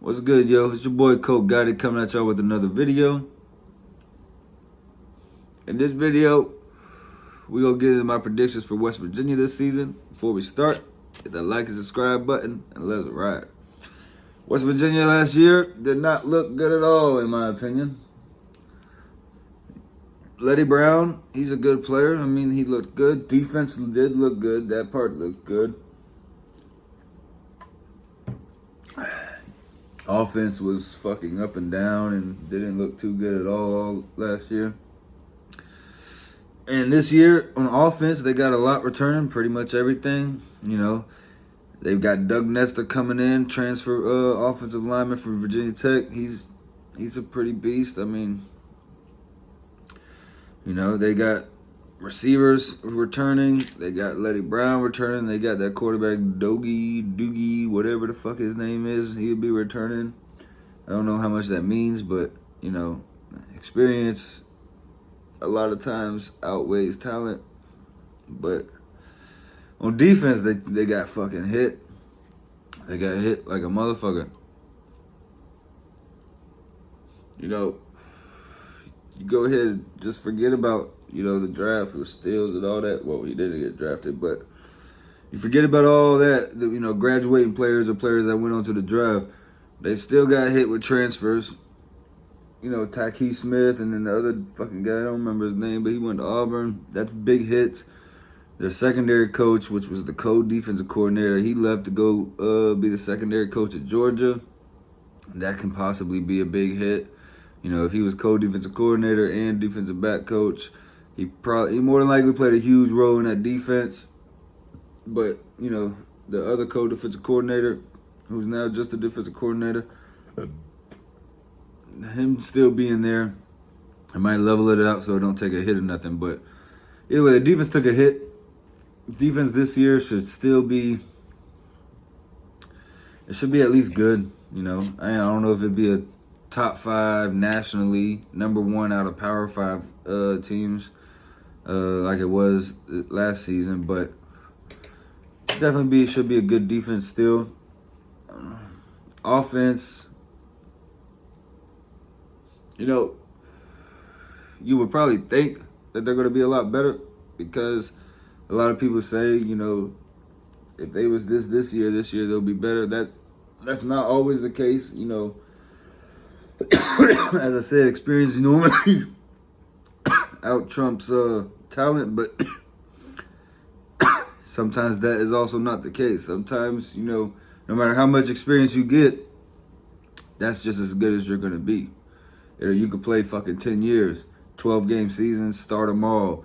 What's good, yo? It's your boy Coke Gotti coming at y'all with another video. In this video, we gonna get into my predictions for West Virginia this season. Before we start, hit that like and subscribe button and let's ride. West Virginia last year did not look good at all, in my opinion. Leddie Brown, he's a good player. I mean, he looked good. Defense did look good. That part looked good. Offense was fucking up and down and didn't look too good at all last year. And this year, on offense, they got a lot returning, pretty much everything. You know, they've got Doug Nestor coming in, transfer offensive lineman from Virginia Tech. He's a pretty beast. I mean, you know, they got receivers returning. They got Leddie Brown returning. They got that quarterback Doogie, whatever the fuck his name is. He'll be returning. I don't know how much that means, but, you know, experience a lot of times outweighs talent. But on defense, they got fucking hit. They got hit like a motherfucker. You know, you go ahead and just forget about, you know, the draft with steals and all that. Well, he didn't get drafted, but you forget about all that, you know, graduating players or players that went on to the draft. They still got hit with transfers. You know, Tyke Smith and then the other fucking guy, I don't remember his name, but he went to Auburn. That's big hits. Their secondary coach, which was the co-defensive coordinator, he left to go be the secondary coach at Georgia. That can possibly be a big hit. You know, if he was co-defensive coordinator and defensive back coach, he more than likely played a huge role in that defense. But, you know, the other co-defensive coordinator, who's now just a defensive coordinator, him still being there, I might level it out so it don't take a hit or nothing. But either way, the defense took a hit. Defense this year should still be, it should be at least good. You know, I don't know if it'd be a top 5 nationally, number 1 out of Power 5 teams like it was last season, but definitely should be a good defense still. Offense, you know, you would probably think that they're going to be a lot better because a lot of people say, you know, if they was this year they'll be better. That's not always the case, you know. As I said, experience normally out trumps talent, but sometimes that is also not the case. Sometimes, you know, no matter how much experience you get, that's just as good as you're going to be. You could play fucking 10 years, 12-game seasons, start them all.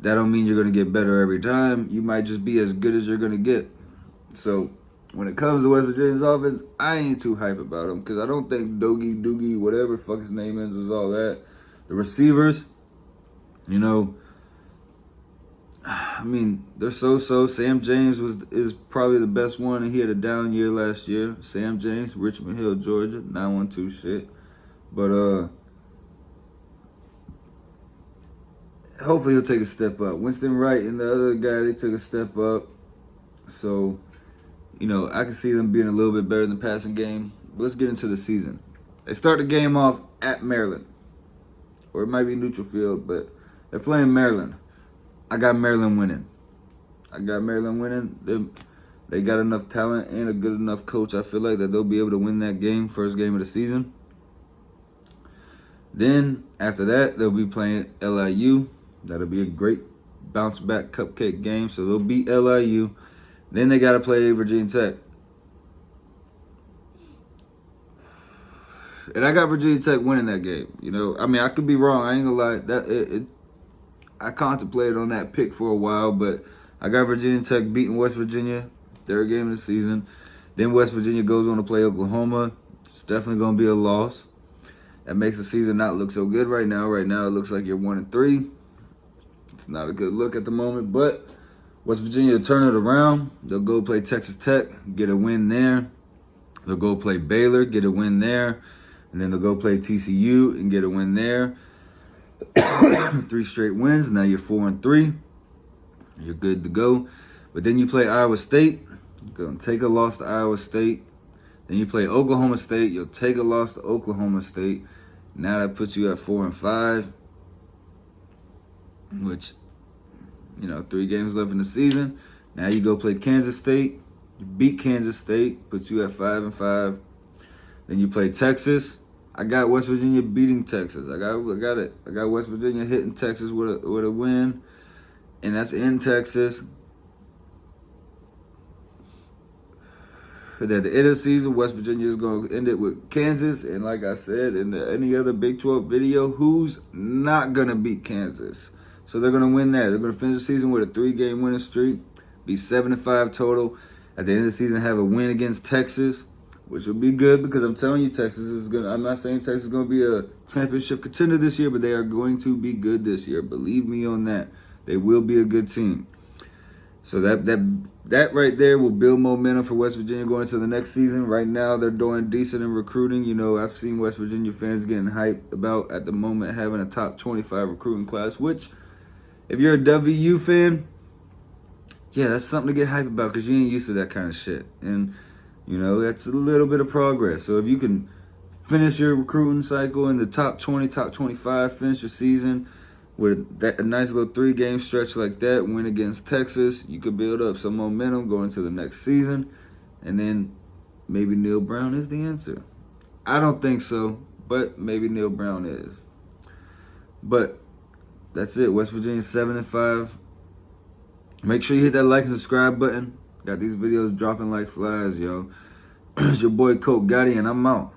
That don't mean you're going to get better every time. You might just be as good as you're going to get. So when it comes to West Virginia's offense, I ain't too hype about them because I don't think Doogie, whatever the fuck his name is all that. The receivers, you know, I mean, they're so-so. Sam James is probably the best one, and he had a down year last year. Sam James, Richmond Hill, Georgia, 912 shit. But hopefully he'll take a step up. Winston Wright and the other guy, they took a step up. So, you know, I can see them being a little bit better in the passing game. But let's get into the season. They start the game off at Maryland. Or it might be neutral field, but they're playing Maryland. I got Maryland winning. They got enough talent and a good enough coach, I feel like, that they'll be able to win that game, first game of the season. Then, after that, they'll be playing LIU. That'll be a great bounce-back cupcake game, so they'll beat LIU. Then they got to play Virginia Tech. And I got Virginia Tech winning that game. You know, I mean, I could be wrong. I ain't going to lie. I contemplated on that pick for a while, but I got Virginia Tech beating West Virginia, third game of the season. Then West Virginia goes on to play Oklahoma. It's definitely going to be a loss. That makes the season not look so good right now. Right now, it looks like you're 1-3. It's not a good look at the moment, but West Virginia will turn it around. They'll go play Texas Tech, get a win there. They'll go play Baylor, get a win there. And then they'll go play TCU and get a win there. 3 straight wins. Now you're 4-3. You're good to go. But then you play Iowa State. You're going to take a loss to Iowa State. Then you play Oklahoma State. You'll take a loss to Oklahoma State. Now that puts you at 4-5, which, 3 games left in the season. Now you go play Kansas State. You beat Kansas State, puts you at 5-5. Then you play Texas. I got West Virginia beating Texas. I got it. I got West Virginia hitting Texas with a win, and that's in Texas. But at the end of the season, West Virginia is going to end it with Kansas. And like I said in any other Big 12 video, who's not going to beat Kansas? So they're going to win that. They're going to finish the season with a 3-game winning streak, be 7-5 total. At the end of the season, have a win against Texas, which will be good because I'm telling you, Texas is going to, I'm not saying Texas is going to be a championship contender this year, but they are going to be good this year. Believe me on that. They will be a good team. So that right there will build momentum for West Virginia going into the next season. Right now, they're doing decent in recruiting. I've seen West Virginia fans getting hyped about, at the moment, having a top 25 recruiting class, which, if you're a WU fan, yeah, that's something to get hyped about because you ain't used to that kind of shit. And, that's a little bit of progress. So if you can finish your recruiting cycle in the top 20, top 25, finish your season with a nice little 3-game stretch like that, win against Texas, you could build up some momentum going into the next season. And then maybe Neil Brown is the answer. I don't think so, but maybe Neil Brown is. But that's it. West Virginia 7-5. Make sure you hit that like and subscribe button. Got these videos dropping like flies, yo. It's your boy Coach Gotti, and I'm out.